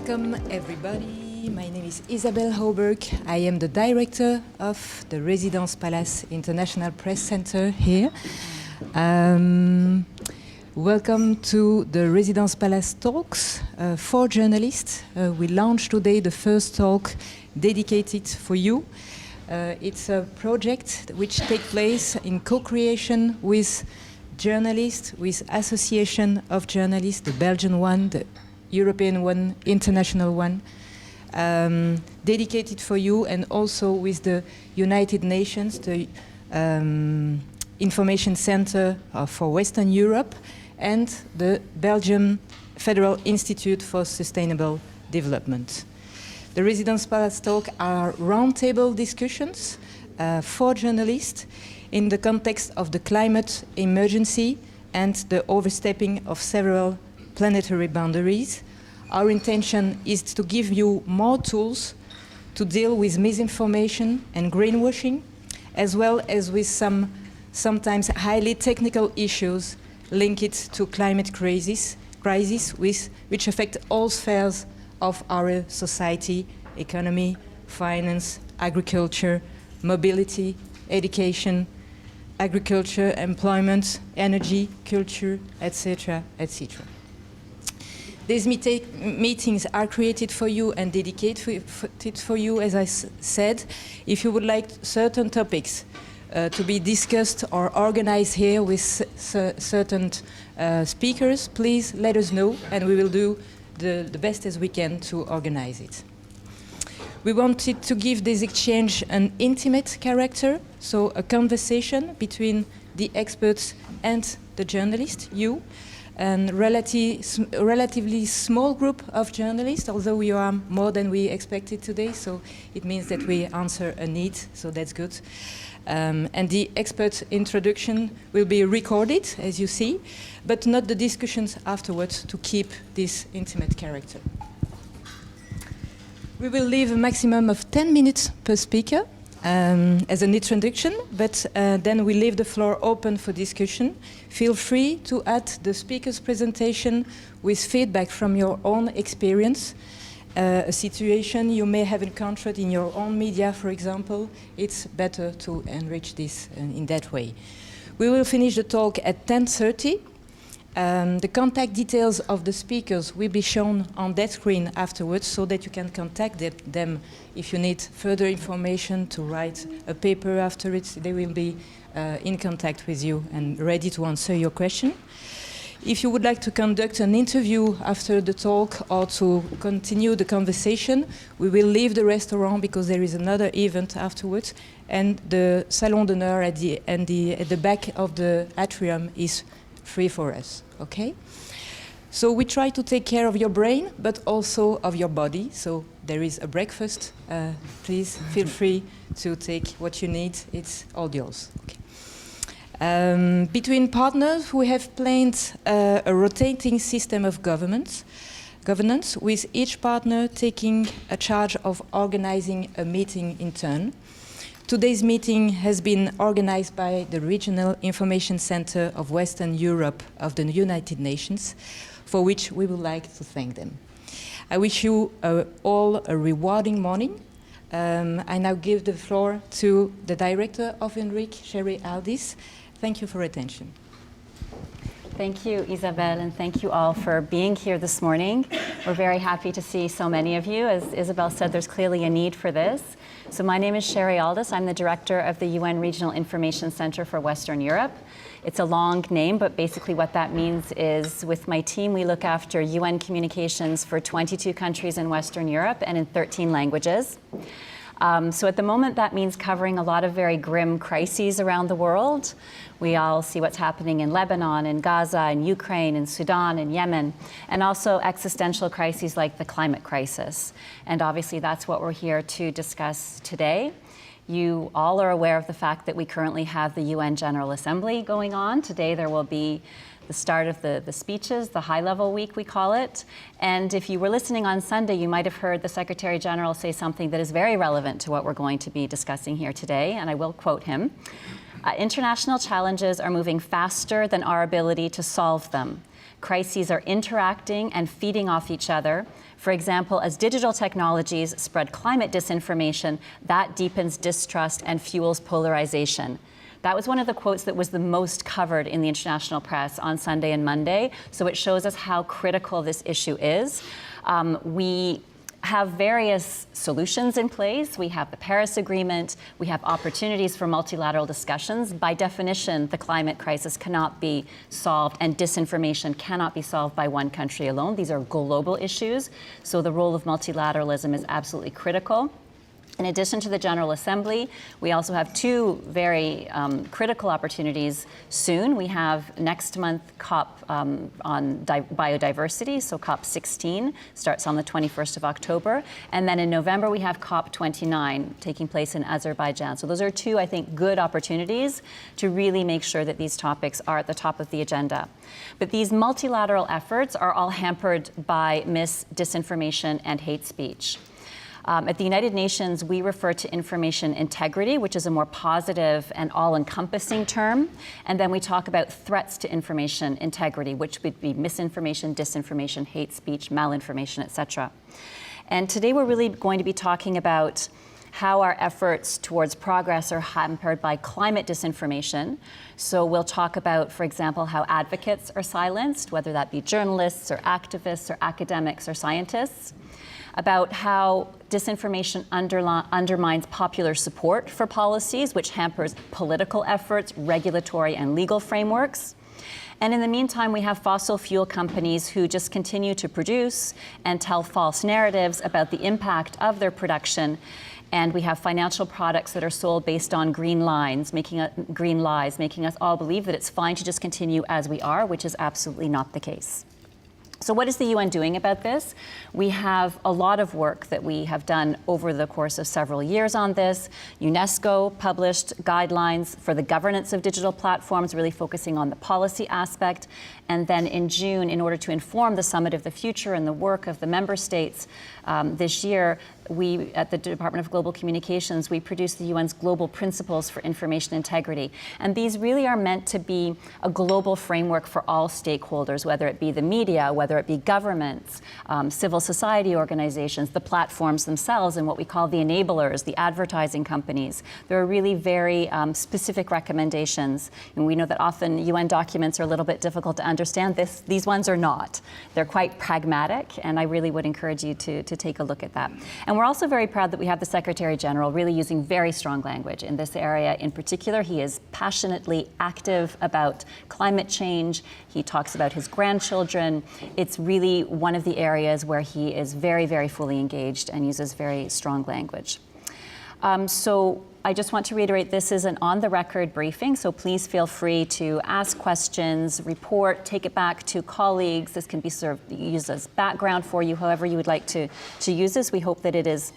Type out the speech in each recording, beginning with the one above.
Welcome everybody. My name is Isabelle Hoberg. I am the director of the Residence Palace International Press Center here. Welcome to the Residence Palace Talks for journalists. We launched today the first talk dedicated for you. It's a project which takes place in co-creation with journalists, with Association of Journalists, the Belgian one, the European one, international one, dedicated for you, and also with the United Nations, the Information Center for Western Europe, and the Belgian Federal Institute for Sustainable Development. The Residence Palace Talk are roundtable discussions for journalists in the context of the climate emergency and the overstepping of several planetary boundaries. Our intention is to give you more tools to deal with misinformation and greenwashing, as well as with some sometimes highly technical issues linked to climate crisis which affect all spheres of our society, economy, finance, agriculture, mobility, education, agriculture, employment, energy, culture, etc., etc. These meetings are created for you and dedicated for you, as I said. If you would like certain topics to be discussed or organized here with certain speakers, please let us know, and we will do the best as we can to organize it. We wanted to give this exchange an intimate character, so a conversation between the experts and the journalist, you, and relatively small group of journalists, although we are more than we expected today, so it means that we answer a need, so that's good. And the expert introduction will be recorded, as you see, but not the discussions afterwards, to keep this intimate character. We will leave a maximum of 10 minutes per speaker as an introduction, but then we leave the floor open for discussion. Feel free to add the speaker's presentation with feedback from your own experience, a situation you may have encountered in your own media, for example. It's better to enrich this in that way. We will finish the talk at 10:30. The contact details of the speakers will be shown on that screen afterwards, so that you can contact them if you need further information to write a paper after it. They will be in contact with you and ready to answer your question. If you would like to conduct an interview after the talk or to continue the conversation, we will leave the restaurant because there is another event afterwards, and the Salon d'Honneur at the back of the atrium is free for us, okay? So we try to take care of your brain, but also of your body. So there is a breakfast. Please feel free to take what you need. It's all yours. Okay. Between partners, we have planned a rotating system of governance, with each partner taking a charge of organizing a meeting in turn. Today's meeting has been organized by the Regional Information Center of Western Europe of the United Nations, for which we would like to thank them. I wish you all a rewarding morning. I now give the floor to the director of UNRIC, Sherry Aldis. Thank you for your attention. Thank you, Isabelle, and thank you all for being here this morning. We're very happy to see so many of you. As Isabelle said, there's clearly a need for this. So my name is Sherry Aldis. I'm the director of the UN Regional Information Center for Western Europe. It's a long name, but basically what that means is, with my team, we look after UN communications for 22 countries in Western Europe and in 13 languages. So at the moment, that means covering a lot of very grim crises around the world. We all see what's happening in Lebanon, in Gaza, in Ukraine, in Sudan, in Yemen, and also existential crises like the climate crisis. And obviously, that's what we're here to discuss today. You all are aware of the fact that we currently have the UN General Assembly going on. Today, there will be the start of the speeches, the high-level week, we call it. And if you were listening on Sunday, you might have heard the Secretary General say something that is very relevant to what we're going to be discussing here today, and I will quote him. International challenges are moving faster than our ability to solve them. Crises are interacting and feeding off each other. For example, as digital technologies spread climate disinformation, that deepens distrust and fuels polarization. That was one of the quotes that was the most covered in the international press on Sunday and Monday, so it shows us how critical this issue is. We have various solutions in place. We have the Paris Agreement. We have opportunities for multilateral discussions. By definition, the climate crisis cannot be solved, and disinformation cannot be solved by one country alone. These are global issues, so the role of multilateralism is absolutely critical. In addition to the General Assembly, we also have two very critical opportunities soon. We have next month COP on biodiversity, so COP 16 starts on the 21st of October. And then in November, we have COP 29 taking place in Azerbaijan. So those are two, I think, good opportunities to really make sure that these topics are at the top of the agenda. But these multilateral efforts are all hampered by disinformation and hate speech. At the United Nations, we refer to information integrity, which is a more positive and all-encompassing term. And then we talk about threats to information integrity, which would be misinformation, disinformation, hate speech, malinformation, etc. And today we're really going to be talking about how our efforts towards progress are hampered by climate disinformation. So we'll talk about, for example, how advocates are silenced, whether that be journalists or activists or academics or scientists, about how disinformation undermines popular support for policies, which hampers political efforts, regulatory and legal frameworks. And in the meantime, we have fossil fuel companies who just continue to produce and tell false narratives about the impact of their production. And we have financial products that are sold based on green lies, making us all believe that it's fine to just continue as we are, which is absolutely not the case. So what is the UN doing about this? We have a lot of work that we have done over the course of several years on this. UNESCO published guidelines for the governance of digital platforms, really focusing on the policy aspect. And then in June, in order to inform the Summit of the Future and the work of the member states this year, we, at the Department of Global Communications, we produced the UN's Global Principles for Information Integrity. And these really are meant to be a global framework for all stakeholders, whether it be the media, whether it be governments, civil society organizations, the platforms themselves, and what we call the enablers, the advertising companies. There are really very specific recommendations. And we know that often UN documents are a little bit difficult to understand. These ones are not. They're quite pragmatic, and I really would encourage you to take a look at that. And we're also very proud that we have the Secretary General really using very strong language in this area. In particular, he is passionately active about climate change. He talks about his grandchildren. It's really one of the areas where he is very, very fully engaged and uses very strong language. So I just want to reiterate, this is an on-the-record briefing, so please feel free to ask questions, report, take it back to colleagues. This can be used as background for you, however you would like to use this. We hope that it is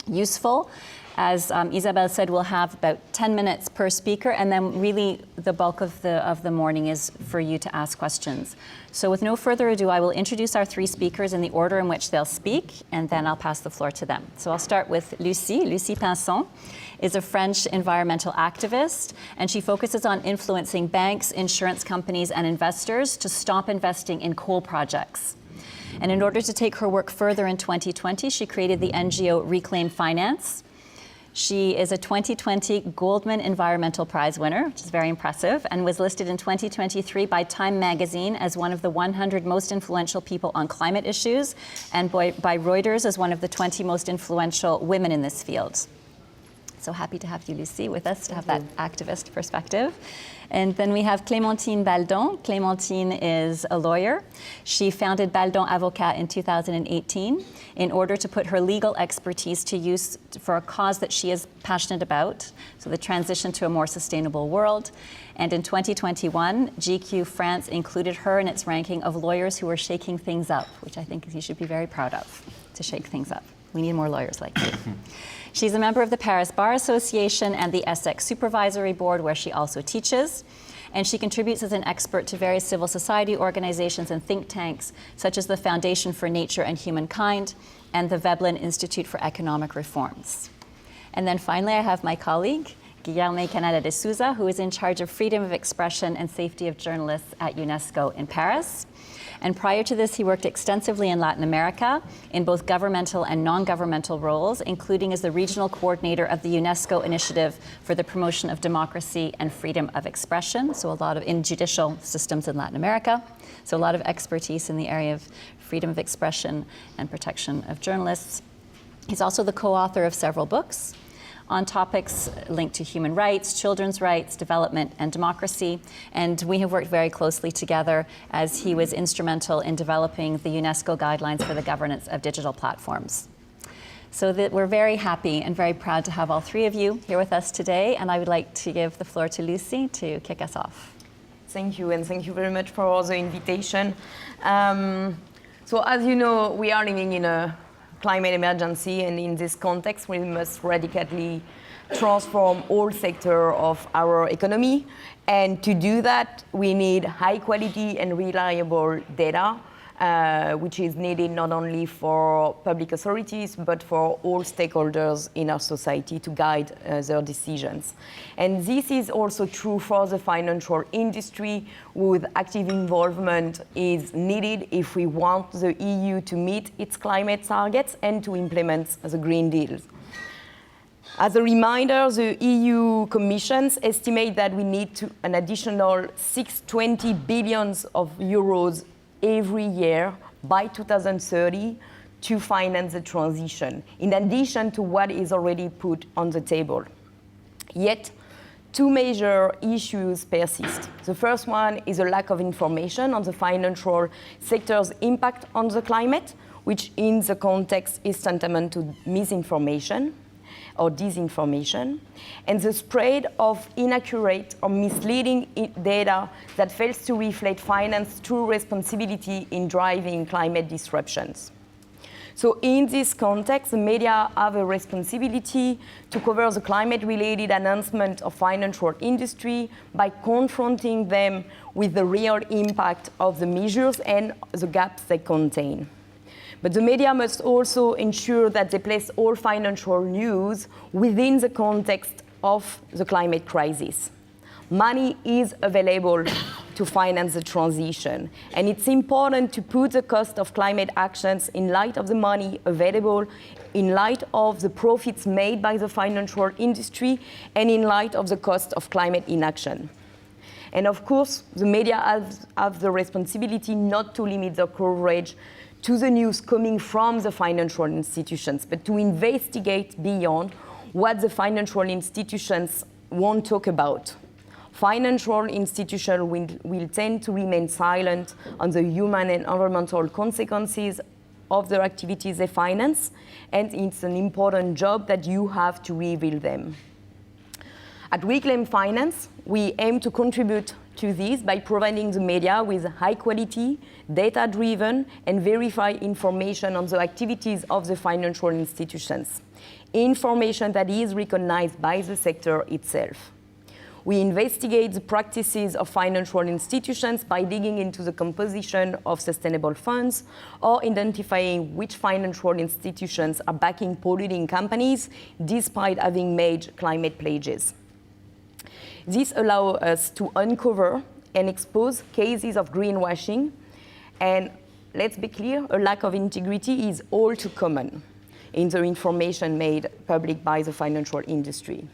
useful. As Isabel said, we'll have about 10 minutes per speaker, and then really the bulk of the morning is for you to ask questions. So with no further ado, I will introduce our three speakers in the order in which they'll speak, and then I'll pass the floor to them. So I'll start with Lucie. Lucie Pinson is a French environmental activist, and she focuses on influencing banks, insurance companies, and investors to stop investing in coal projects. And in order to take her work further in 2020, she created the NGO Reclaim Finance. She is a 2020 Goldman Environmental Prize winner, which is very impressive, and was listed in 2023 by Time magazine as one of the 100 most influential people on climate issues, and by Reuters as one of the 20 most influential women in this field. So happy to have you, Lucie, with us to have that activist perspective. And then we have Clémentine Baldon. Clémentine is a lawyer. She founded Baldon Avocat in 2018 in order to put her legal expertise to use for a cause that she is passionate about, so the transition to a more sustainable world. And in 2021, GQ France included her in its ranking of lawyers who are shaking things up, which I think you should be very proud of, to shake things up. We need more lawyers like you. She's a member of the Paris Bar Association and the Essex Supervisory Board, where she also teaches. And she contributes as an expert to various civil society organizations and think tanks, such as the Foundation for Nature and Humankind and the Veblen Institute for Economic Reforms. And then finally, I have my colleague, Guilherme Canela de Sousa, who is in charge of freedom of expression and safety of journalists at UNESCO in Paris. And prior to this, he worked extensively in Latin America in both governmental and non-governmental roles, including as the regional coordinator of the UNESCO initiative for the promotion of democracy and freedom of expression. So a lot of in judicial systems in Latin America. So a lot of expertise in the area of freedom of expression and protection of journalists. He's also the co-author of several books on topics linked to human rights, children's rights, development, and democracy. And we have worked very closely together as he was instrumental in developing the UNESCO guidelines for the governance of digital platforms. So that we're very happy and very proud to have all three of you here with us today. And I would like to give the floor to Lucy to kick us off. Thank you, and thank you very much for the invitation. So as you know, we are living in a climate emergency, and in this context, we must radically transform all sectors of our economy. And to do that, we need high quality and reliable data, which is needed not only for public authorities, but for all stakeholders in our society to guide their decisions. And this is also true for the financial industry, with active involvement is needed if we want the EU to meet its climate targets and to implement the Green Deal. As a reminder, the EU Commission estimates that we need an additional 620 billion euros every year by 2030 to finance the transition, in addition to what is already put on the table. Yet, two major issues persist. The first one is a lack of information on the financial sector's impact on the climate, which in the context is tantamount to misinformation or disinformation, and the spread of inaccurate or misleading data that fails to reflect finance true responsibility in driving climate disruptions. So in this context, the media have a responsibility to cover the climate-related announcement of financial industry by confronting them with the real impact of the measures and the gaps they contain. But the media must also ensure that they place all financial news within the context of the climate crisis. Money is available to finance the transition, and it's important to put the cost of climate actions in light of the money available, in light of the profits made by the financial industry, and in light of the cost of climate inaction. And of course, the media have the responsibility not to limit their coverage to the news coming from the financial institutions, but to investigate beyond what the financial institutions won't talk about. Financial institutions will tend to remain silent on the human and environmental consequences of the activities they finance, and it's an important job that you have to reveal them. At Reclaim Finance, we aim to contribute to this by providing the media with high quality, data-driven, and verified information on the activities of the financial institutions, information that is recognized by the sector itself. We investigate the practices of financial institutions by digging into the composition of sustainable funds or identifying which financial institutions are backing polluting companies despite having made climate pledges. This allows us to uncover and expose cases of greenwashing, and let's be clear, a lack of integrity is all too common in the information made public by the financial industry.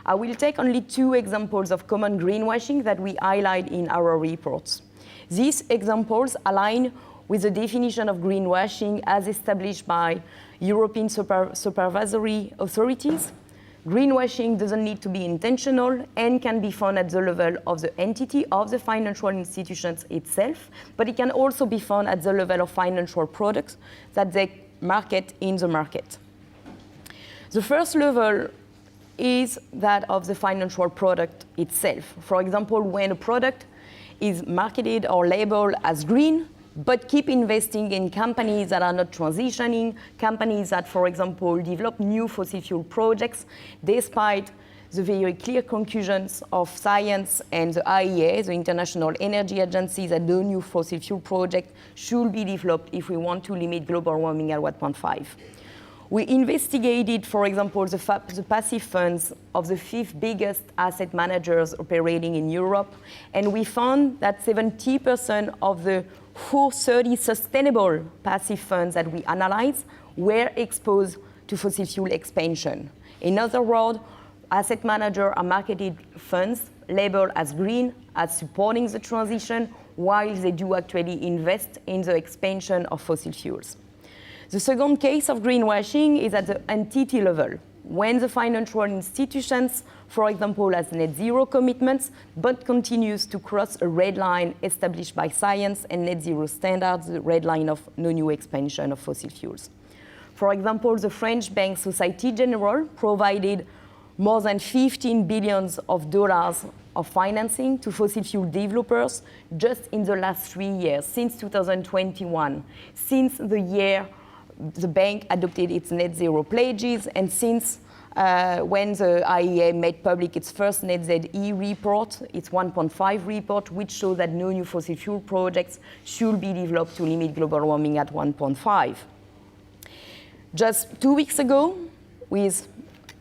I will take only two examples of common greenwashing that we highlight in our reports. These examples align with the definition of greenwashing as established by European supervisory authorities. Greenwashing doesn't need to be intentional and can be found at the level of the entity of the financial institutions itself, but it can also be found at the level of financial products that they market in the market. The first level is that of the financial product itself. For example, when a product is marketed or labeled as green, but keep investing in companies that are not transitioning, companies that, for example, develop new fossil fuel projects, despite the very clear conclusions of science and the IEA, the International Energy Agency, that no new fossil fuel project should be developed if we want to limit global warming at 1.5. We investigated, for example, the passive funds of the 5th biggest asset managers operating in Europe, and we found that 70% of the 430 sustainable passive funds that we analyzed were exposed to fossil fuel expansion. In other words, asset managers are marketed funds labeled as green, as supporting the transition, while they do actually invest in the expansion of fossil fuels. The second case of greenwashing is at the entity level, when the financial institutions, for example, has net zero commitments, but continues to cross a red line established by science and net zero standards, the red line of no new expansion of fossil fuels. For example, the French bank Société Générale provided more than $15 billion of financing to fossil fuel developers just in the last 3 years, since 2021, since the year the bank adopted its net zero pledges, and since when the IEA made public its first net ZE report, its 1.5 report, which shows that no new fossil fuel projects should be developed to limit global warming at 1.5. Just 2 weeks ago,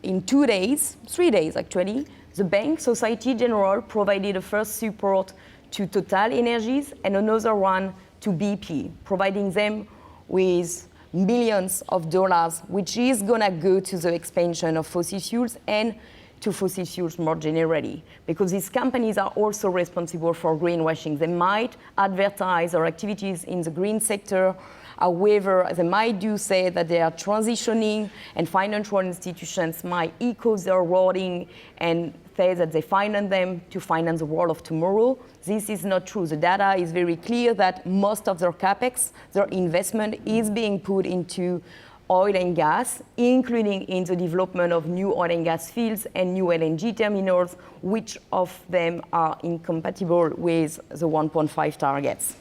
in 2 days, 3 days actually, the bank Société Générale provided a first support to Total Energies and another one to BP, providing them with millions of dollars, which is gonna go to the expansion of fossil fuels and to fossil fuels more generally, because these companies are also responsible for greenwashing. They might advertise their activities in the green sector. However, they might do say that they are transitioning, and financial institutions might echo their wording and say that they finance them to finance the world of tomorrow. This is not true. The data is very clear that most of their capex, their investment, is being put into oil and gas, including in the development of new oil and gas fields and new LNG terminals, which of them are incompatible with the 1.5 targets.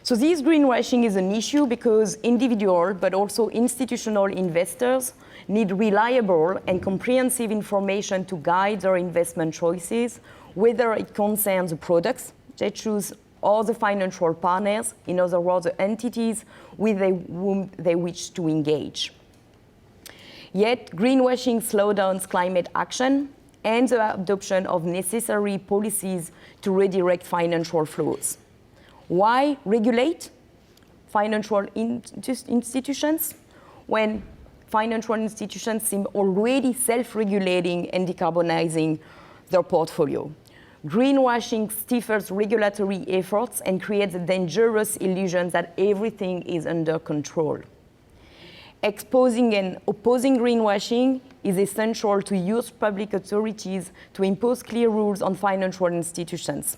So this greenwashing is an issue because individual, but also institutional investors need reliable and comprehensive information to guide their investment choices, whether it concerns the products they choose or the financial partners, in other words, the entities with whom they wish to engage. Yet, greenwashing slows down climate action and the adoption of necessary policies to redirect financial flows. Why regulate financial institutions when financial institutions seem already self-regulating and decarbonizing their portfolio? Greenwashing stifles regulatory efforts and creates a dangerous illusion that everything is under control. Exposing and opposing greenwashing is essential to use public authorities to impose clear rules on financial institutions.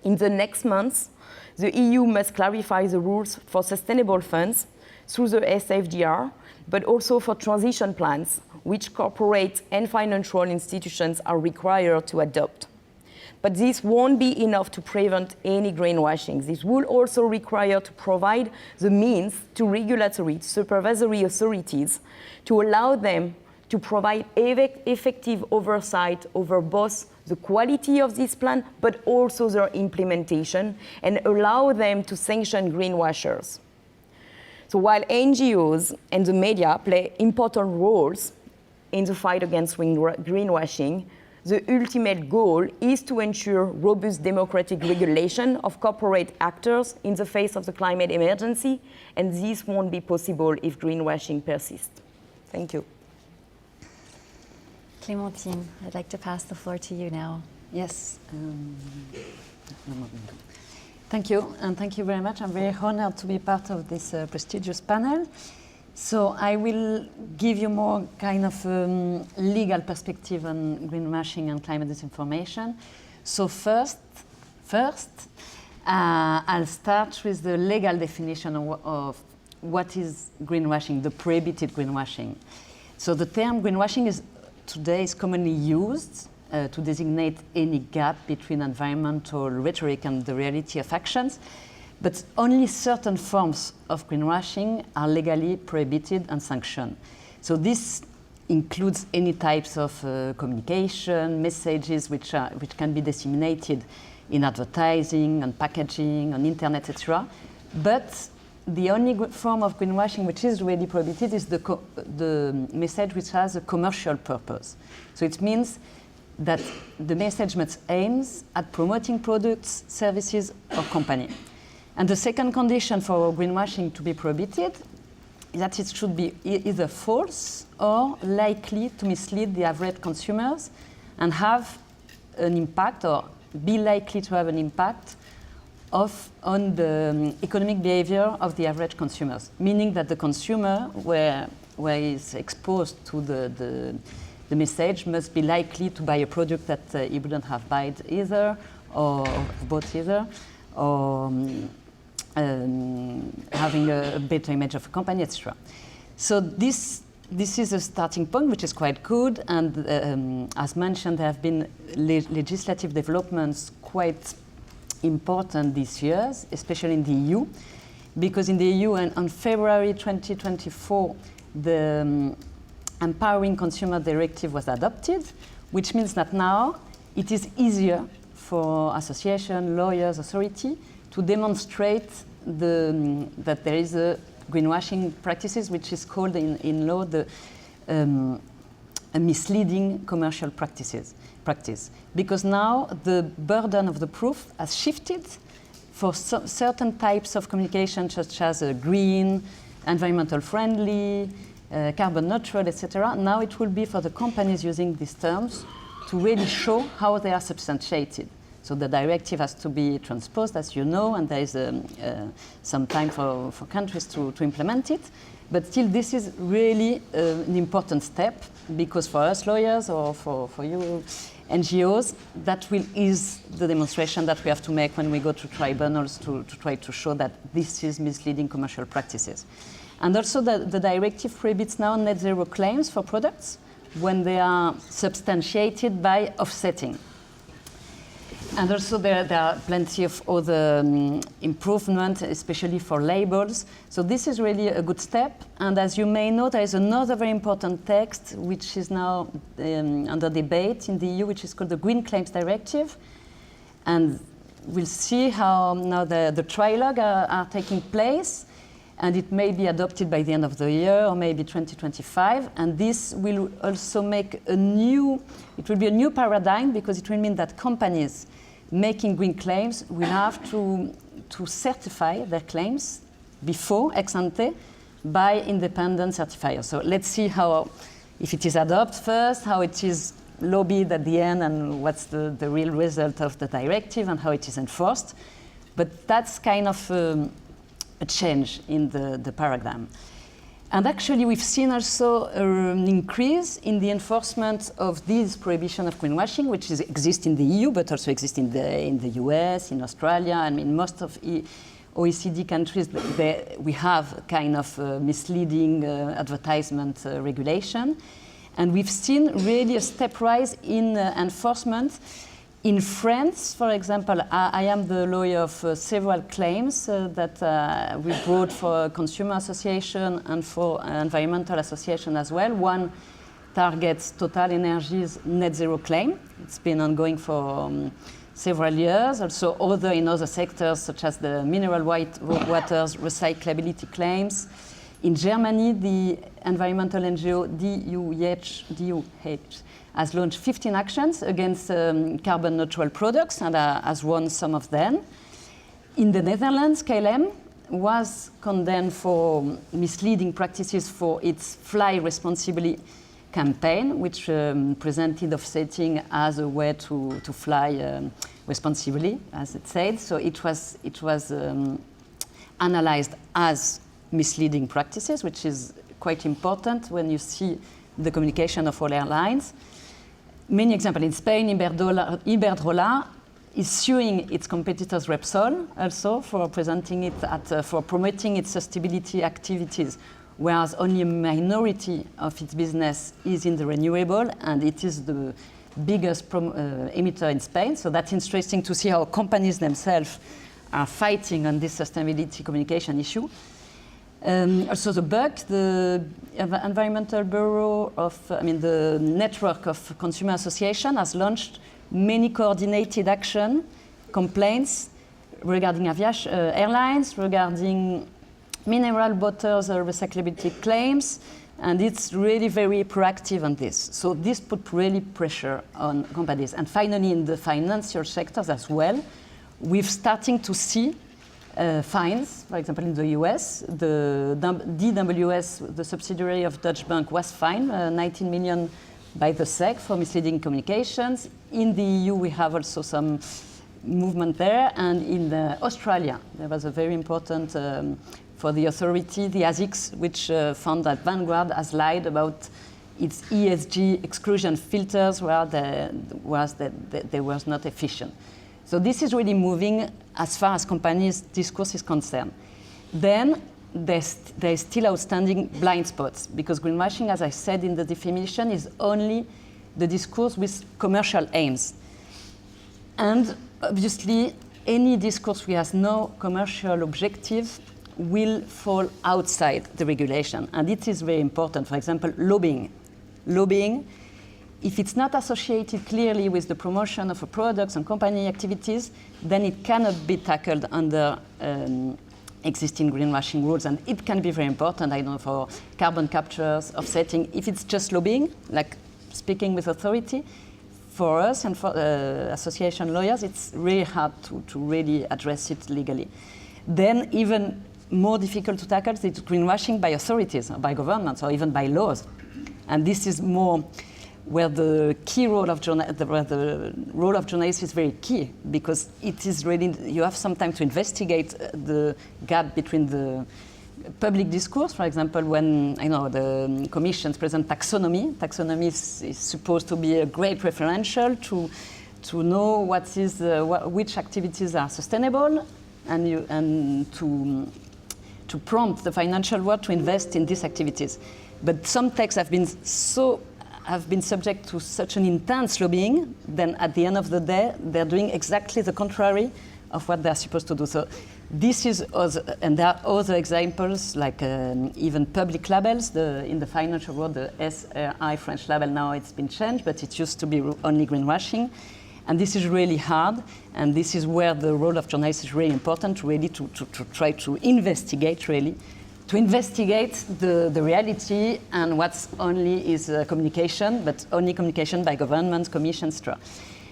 In the next months, the EU must clarify the rules for sustainable funds through the SFDR, but also for transition plans, which corporate and financial institutions are required to adopt. But this won't be enough to prevent any greenwashing. This will also require to provide the means to regulatory, supervisory authorities to allow them to provide effective oversight over both the quality of this plan, but also their implementation, and allow them to sanction greenwashers. So while NGOs and the media play important roles in the fight against greenwashing, the ultimate goal is to ensure robust democratic regulation of corporate actors in the face of the climate emergency, and this won't be possible if greenwashing persists. Thank you. Clémentine, I'd like to pass the floor to you now. Yes. Thank you, and thank you very much. I'm very honored to be part of this prestigious panel. So I will give you more kind of legal perspective on greenwashing and climate disinformation. So first, I'll start with the legal definition of what is greenwashing, the prohibited greenwashing. So the term greenwashing today is commonly used to designate any gap between environmental rhetoric and the reality of actions, but only certain forms of greenwashing are legally prohibited and sanctioned. So this includes any types of communication, messages which can be disseminated in advertising, on packaging, on internet, etc. But the only form of greenwashing which is really prohibited is the message which has a commercial purpose. So it means that the message must aim at promoting products, services, or company. And the second condition for greenwashing to be prohibited is that it should be either false or likely to mislead the average consumers and have an impact or be likely to have an impact on the economic behavior of the average consumers, meaning that the consumer, where is exposed to the message, must be likely to buy a product that he wouldn't have bought either, or bought either, or having a better image of a company, etc. So this is a starting point, which is quite good, and as mentioned, there have been legislative developments quite important these years, especially in the EU, because in the EU, on February 2024, the Empowering Consumer Directive was adopted, which means that now it is easier for association, lawyers, authority to demonstrate that there is a greenwashing practices, which is called in law a misleading commercial practice. Because now the burden of the proof has shifted for certain types of communication, such as green, environmental friendly, carbon neutral, etc. Now it will be for the companies using these terms to really show how they are substantiated. So the directive has to be transposed, as you know, and there is some time for countries to implement it. But still, this is really an important step, because for us lawyers or for you NGOs, that will ease the demonstration that we have to make when we go to tribunals to try to show that this is misleading commercial practices. And also the directive prohibits now net zero claims for products when they are substantiated by offsetting. And also there are plenty of other improvements, especially for labels. So this is really a good step. And as you may know, there is another very important text which is now under debate in the EU, which is called the Green Claims Directive. And we'll see how now the trilogue are taking place. And it may be adopted by the end of the year or maybe 2025. And this will also make it will be a new paradigm, because it will mean that companies making green claims will have to certify their claims before, ex ante, by independent certifiers. So let's see if it is adopted first, how it is lobbied at the end, and what's the real result of the directive and how it is enforced. But that's kind of a change in the paradigm. And actually, we've seen also an increase in the enforcement of this prohibition of greenwashing, which exists in the EU, but also exists in the US, in Australia. I mean, most of OECD countries, we have kind of misleading advertisement regulation. And we've seen really a step rise in enforcement. In France, for example, I am the lawyer of several claims that we brought for consumer association and for environmental association as well. One targets Total Energies net zero claim. It's been ongoing for several years. Also other in other sectors, such as the mineral waters recyclability claims. In Germany, the environmental NGO DUH has launched 15 actions against carbon neutral products and has won some of them. In the Netherlands, KLM was condemned for misleading practices for its Fly Responsibly campaign, which presented offsetting as a way to fly responsibly, as it said. So it was analyzed as misleading practices, which is quite important when you see the communication of all airlines. Many examples. In Spain, Iberdrola is suing its competitors Repsol also for presenting it for promoting its sustainability activities, whereas only a minority of its business is in the renewable, and it is the biggest emitter in Spain. So that's interesting to see how companies themselves are fighting on this sustainability communication issue. Also the BUC, the Environmental Bureau the network of consumer association has launched many coordinated action complaints regarding airlines, regarding mineral waters recyclability claims, and it's really very proactive on this. So this put really pressure on companies. And finally, in the financial sectors as well, we're starting to see fines. For example, in the US, the DWS, the subsidiary of Deutsche Bank, was fined 19 million by the SEC for misleading communications. In the EU, we have also some movement there. And in Australia, there was a very important for the authority, the ASICS, which found that Vanguard has lied about its ESG exclusion filters where they were not efficient. So this is really moving as far as companies' discourse is concerned. Then there's still outstanding blind spots, because greenwashing, as I said in the definition, is only the discourse with commercial aims. And obviously, any discourse which has no commercial objective will fall outside the regulation. And it is very important. For example, lobbying. Lobbying, if it's not associated clearly with the promotion of a product and company activities, then it cannot be tackled under existing greenwashing rules. And it can be very important, I know, for carbon captures, offsetting. If it's just lobbying, like speaking with authority, for us and for association lawyers, it's really hard to really address it legally. Then even more difficult to tackle is greenwashing by authorities, or by governments, or even by laws. And this is more where the key role of the role of journalists is very key, because it is really, you have some time to investigate the gap between the public discourse. For example, when the commissions present taxonomy is supposed to be a great referential to know which activities are sustainable, and to prompt the financial world to invest in these activities. But some texts have been subject to such an intense lobbying, then at the end of the day, they're doing exactly the contrary of what they're supposed to do. So this is other, and there are other examples, like even public labels. In the financial world, the SRI French label, now it's been changed, but it used to be only greenwashing. And this is really hard, and this is where the role of journalists is really important, really to try to investigate, the reality, and what's only is communication, but only communication by governments, commissions, etc.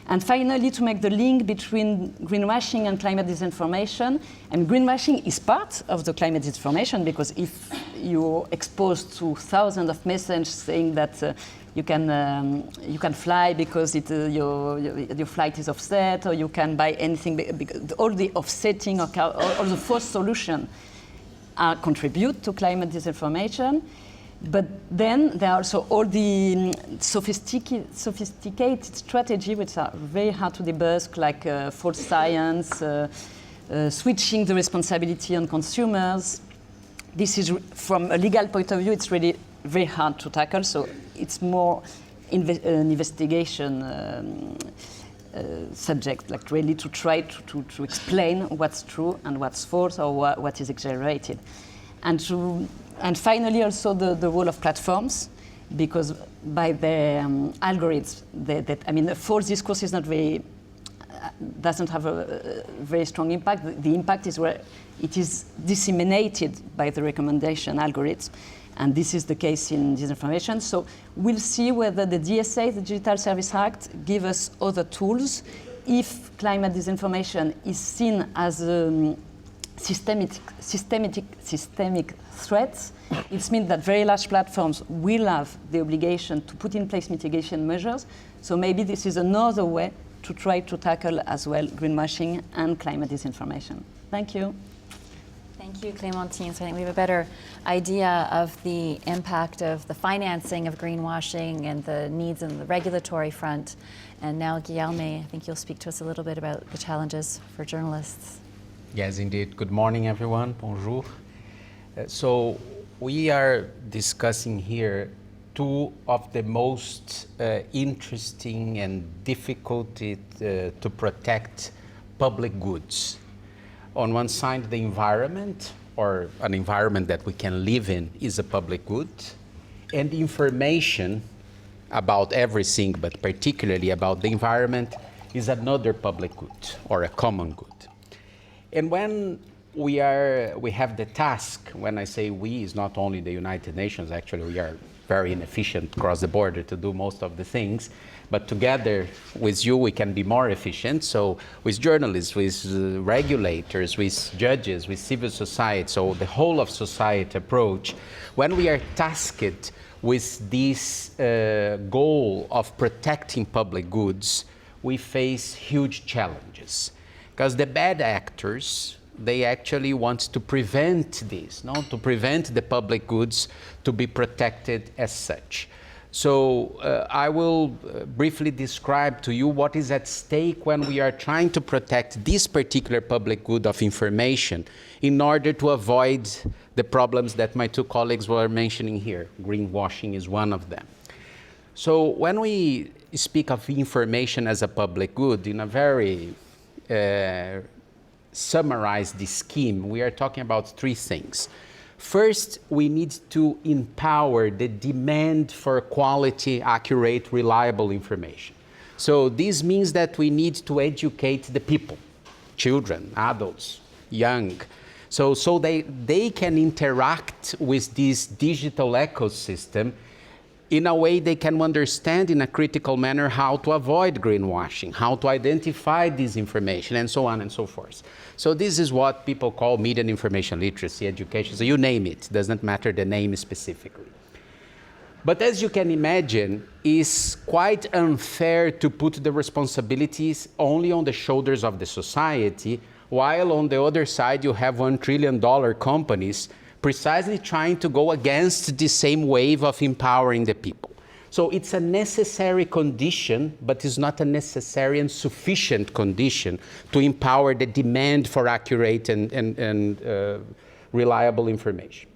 And finally, to make the link between greenwashing and climate disinformation. And greenwashing is part of the climate disinformation, because if you're exposed to thousands of messages saying that you can fly because your flight is offset, or you can buy anything, because all the offsetting or all the false solutions contribute to climate disinformation. But then there are also all the sophisticated strategies which are very hard to debunk, like false science, switching the responsibility on consumers. This is, from a legal point of view, it's really very hard to tackle. So it's more an investigation subject, like really to try to explain what's true and what's false, or what is exaggerated. And finally, also the role of platforms, because by their algorithms, the false discourse is not doesn't have a very strong impact. The impact is where it is disseminated by the recommendation algorithms. And this is the case in disinformation. So we'll see whether the DSA, the Digital Service Act, give us other tools. If climate disinformation is seen as a systemic threats, it means that very large platforms will have the obligation to put in place mitigation measures. So maybe this is another way to try to tackle as well greenwashing and climate disinformation. Thank you. Thank you, Clémentine. So I think we have a better idea of the impact of the financing of greenwashing and the needs on the regulatory front. And now, Guilherme, I think you'll speak to us a little bit about the challenges for journalists. Yes, indeed. Good morning, everyone. Bonjour. So we are discussing here two of the most interesting and difficult to protect public goods. On one side, the environment, or an environment that we can live in, is a public good, and information about everything, but particularly about the environment, is another public good, or a common good. And when we have the task. When I say we, it's not only the United Nations. Actually, we are very inefficient across the border to do most of the things. But together with you, we can be more efficient. So with journalists, with regulators, with judges, with civil society, so the whole of society approach, when we are tasked with this goal of protecting public goods, we face huge challenges. Because the bad actors, they actually want to prevent this, to prevent the public goods to be protected as such. So I will briefly describe to you what is at stake when we are trying to protect this particular public good of information in order to avoid the problems that my two colleagues were mentioning here. Greenwashing is one of them. So when we speak of information as a public good in a very summarized scheme, we are talking about three things. First, we need to empower the demand for quality, accurate, reliable information. So this means that we need to educate the people, children, adults, young, so they can interact with this digital ecosystem in a way they can understand in a critical manner how to avoid greenwashing, how to identify disinformation, and so on and so forth. So this is what people call media and information literacy, education, so you name it, doesn't matter the name specifically. But as you can imagine, it's quite unfair to put the responsibilities only on the shoulders of the society, while on the other side you have $1 trillion companies precisely trying to go against the same wave of empowering the people. So it's a necessary condition, but it's not a necessary and sufficient condition to empower the demand for accurate and reliable information.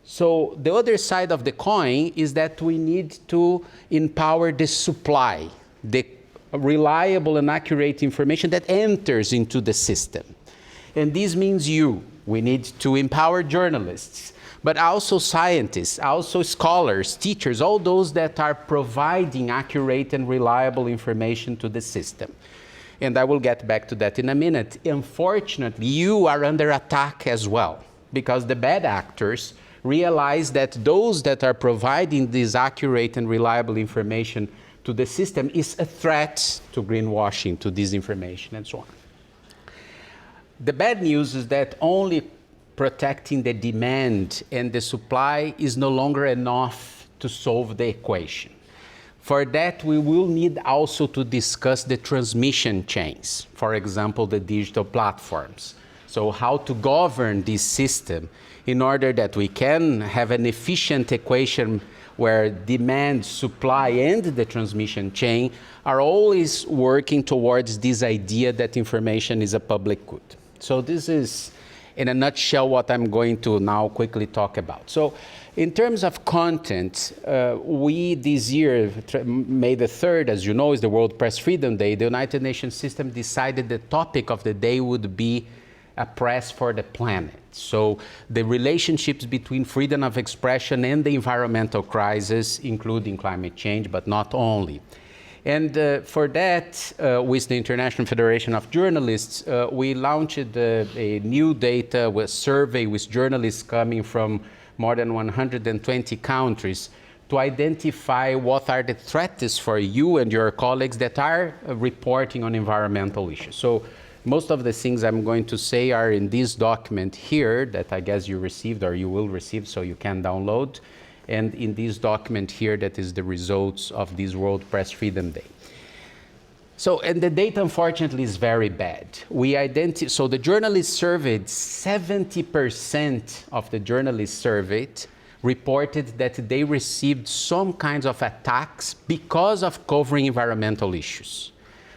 So the other side of the coin is that we need to empower the supply, the reliable and accurate information that enters into the system. And this means we need to empower journalists, but also scientists, also scholars, teachers, all those that are providing accurate and reliable information to the system. And I will get back to that in a minute. Unfortunately, you are under attack as well, because the bad actors realize that those that are providing this accurate and reliable information to the system is a threat to greenwashing, to disinformation, and so on. The bad news is that only protecting the demand and the supply is no longer enough to solve the equation. For that, we will need also to discuss the transmission chains, for example, the digital platforms. So how to govern this system in order that we can have an efficient equation where demand, supply, and the transmission chain are always working towards this idea that information is a public good. So this is, in a nutshell, what I'm going to now quickly talk about. So in terms of content, we this year, May the 3rd, as you know, is the World Press Freedom Day. The United Nations system decided the topic of the day would be a press for the planet. So the relationships between freedom of expression and the environmental crisis, including climate change, but not only. And for that, with the International Federation of Journalists, we launched a new data with survey with journalists coming from more than 120 countries to identify what are the threats for you and your colleagues that are reporting on environmental issues. So most of the things I'm going to say are in this document here that I guess you received or you will receive, so you can download. And in this document here, that is the results of this World Press Freedom Day. So, and the data, unfortunately, is very bad. So the journalists surveyed, 70% of the journalists surveyed reported that they received some kinds of attacks because of covering environmental issues.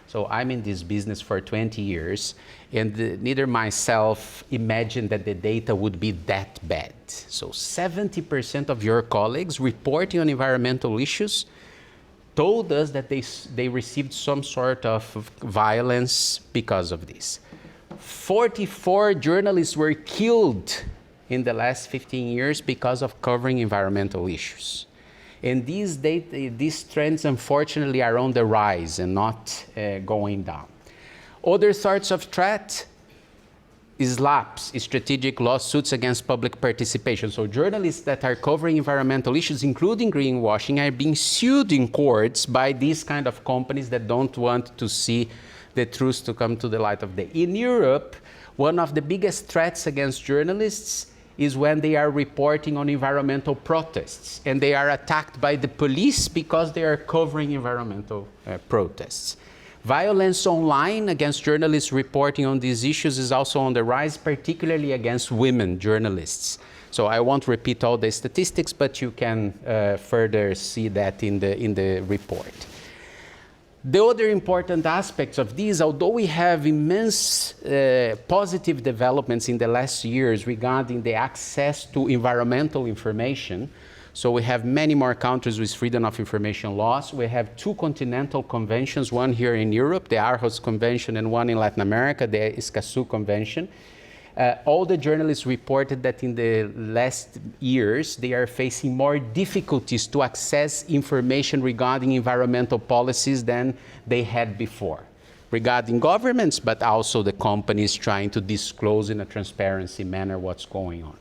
So I'm in this business for 20 years, and neither myself imagined that the data would be that bad. So 70% of your colleagues reporting on environmental issues told us that they received some sort of violence because of this. 44 journalists were killed in the last 15 years because of covering environmental issues. And these trends, unfortunately, are on the rise and not going down. Other sorts of threat slaps strategic lawsuits against public participation. So journalists that are covering environmental issues, including greenwashing, are being sued in courts by these kind of companies that don't want to see the truth to come to the light of day. In Europe, one of the biggest threats against journalists is when they are reporting on environmental protests and they are attacked by the police because they are covering environmental protests. Violence online against journalists reporting on these issues is also on the rise, particularly against women journalists. So I won't repeat all the statistics, but you can further see that in the report. The other important aspects of these, although we have immense positive developments in the last years regarding the access to environmental information, so we have many more countries with freedom of information laws. We have 2 continental conventions, one here in Europe, the Aarhus Convention, and one in Latin America, the Escazú Convention. All the journalists reported that in the last years, they are facing more difficulties to access information regarding environmental policies than they had before, regarding governments, but also the companies trying to disclose in a transparency manner what's going on.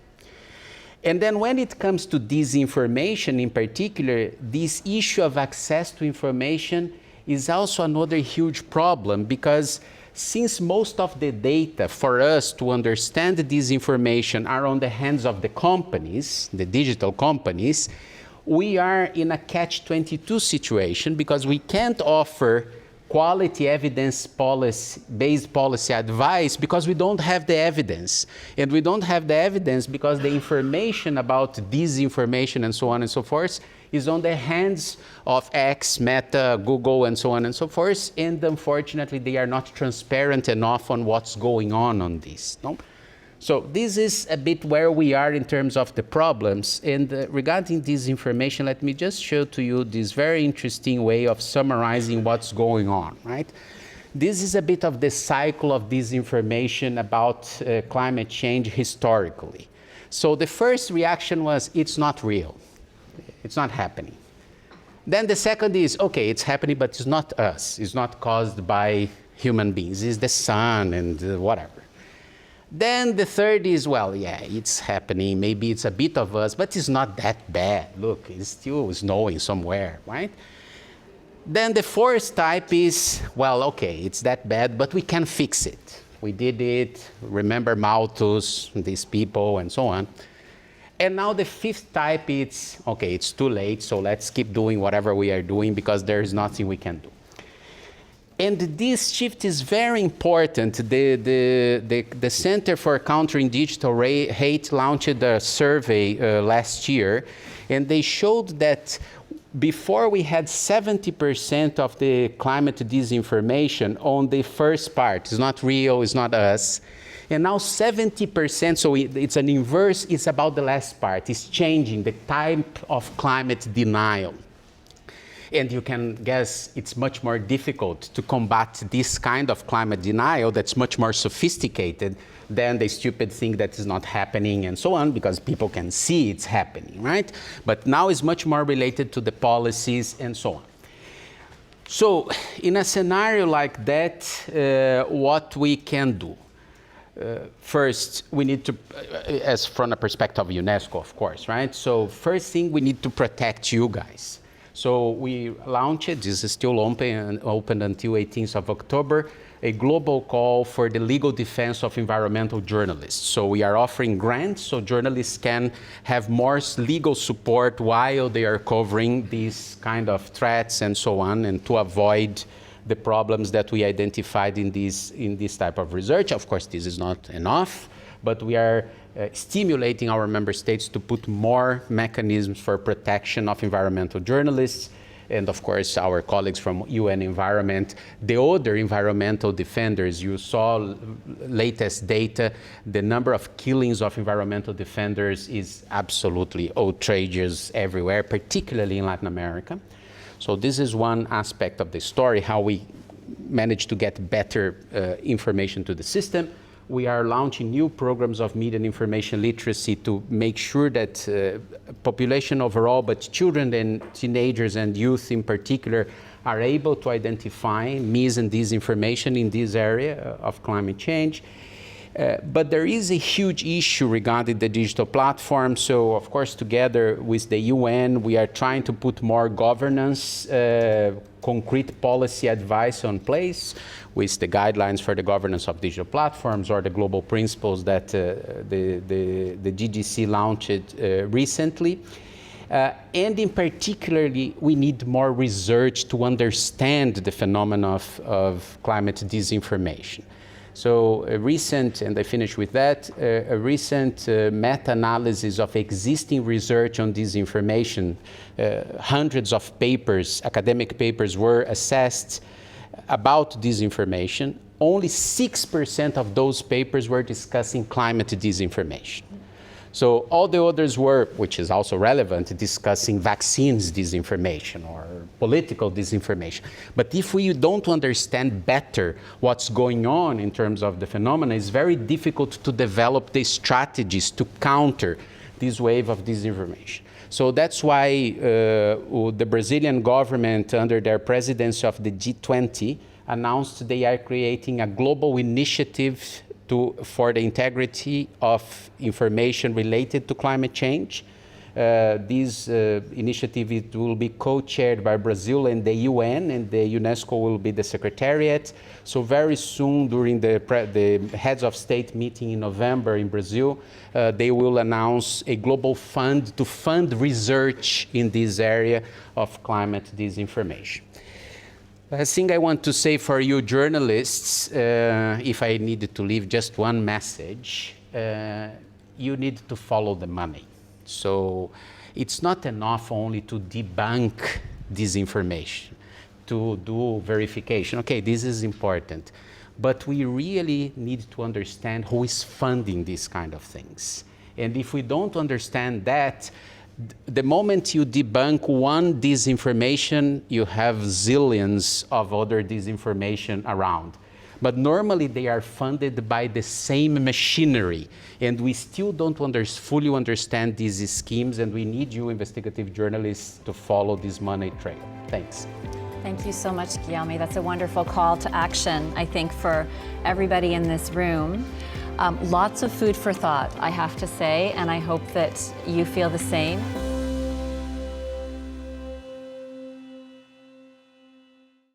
And then when it comes to disinformation in particular, this issue of access to information is also another huge problem, because since most of the data for us to understand this information are on the hands of the companies, the digital companies, we are in a catch-22 situation, because we can't offer quality evidence-based policy advice because we don't have the evidence. And we don't have the evidence because the information about disinformation and so on and so forth is on the hands of X, Meta, Google, and so on and so forth. And unfortunately, they are not transparent enough on what's going on this. No? So this is a bit where we are in terms of the problems. And regarding disinformation, let me just show to you this very interesting way of summarizing what's going on, right? This is a bit of the cycle of disinformation about climate change historically. So the first reaction was, it's not real. It's not happening. Then the second is, okay, it's happening, but it's not us. It's not caused by human beings. It's the sun and whatever. Then the third is, well, yeah, it's happening. Maybe it's a bit of us, but it's not that bad. Look, it's still snowing somewhere, right? Then the fourth type is, well, okay, it's that bad, but we can fix it. We did it. Remember Malthus, these people, and so on. And now the fifth type is, okay, it's too late, so let's keep doing whatever we are doing because there is nothing we can do. And this shift is very important. The Center for Countering Digital Hate launched a survey last year, and they showed that before we had 70% of the climate disinformation on the first part. It's not real, it's not us. And now 70%, so it's an inverse, it's about the last part. It's changing the type of climate denial. And you can guess it's much more difficult to combat this kind of climate denial that's much more sophisticated than the stupid thing that is not happening and so on, because people can see it's happening, right? But now it's much more related to the policies and so on. So in a scenario like that, what we can do? First, we need to, as from a perspective of UNESCO, of course, right? So first thing, we need to protect you guys. So we launched, this is still open until 18th of October, a global call for the legal defense of environmental journalists. So we are offering grants so journalists can have more legal support while they are covering these kind of threats and so on, and to avoid the problems that we identified in this type of research. Of course, this is not enough, but we are stimulating our member states to put more mechanisms for protection of environmental journalists, and of course our colleagues from UN Environment, the other environmental defenders. You saw latest data, the number of killings of environmental defenders is absolutely outrageous everywhere, particularly in Latin America. So this is one aspect of the story, how we managed to get better information to the system. We are launching new programs of media and information literacy to make sure that population overall, but children and teenagers and youth in particular, are able to identify mis and disinformation in this area of climate change. But there is a huge issue regarding the digital platform. So, of course, together with the UN, we are trying to put more governance, concrete policy advice on place with the guidelines for the governance of digital platforms or the global principles that the GDC launched recently. And in particularly, we need more research to understand the phenomenon of climate disinformation. So a recent, and I finish with that, a recent meta-analysis of existing research on disinformation, hundreds of papers, academic papers were assessed about disinformation. Only 6% of those papers were discussing climate disinformation. So all the others were, which is also relevant, discussing vaccines disinformation or political disinformation. But if we don't understand better what's going on in terms of the phenomena, it's very difficult to develop the strategies to counter this wave of disinformation. So that's why the Brazilian government, under their presidency of the G20, announced they are creating a global initiative for the integrity of information related to climate change. This initiative will be co-chaired by Brazil and the UN, and the UNESCO will be the secretariat. So very soon, during the heads of state meeting in November in Brazil, they will announce a global fund to fund research in this area of climate disinformation. Last thing I want to say for you journalists, if I needed to leave just one message, you need to follow the money. So it's not enough only to debunk disinformation, to do verification. Okay, this is important. But we really need to understand who is funding these kind of things. And if we don't understand that, the moment you debunk one disinformation, you have zillions of other disinformation around. But normally they are funded by the same machinery, and we still don't fully understand these schemes, and we need you investigative journalists to follow this money trail. Thanks. Thank you so much, Guilherme. That's a wonderful call to action, I think, for everybody in this room. Lots of food for thought, I have to say, and I hope that you feel the same.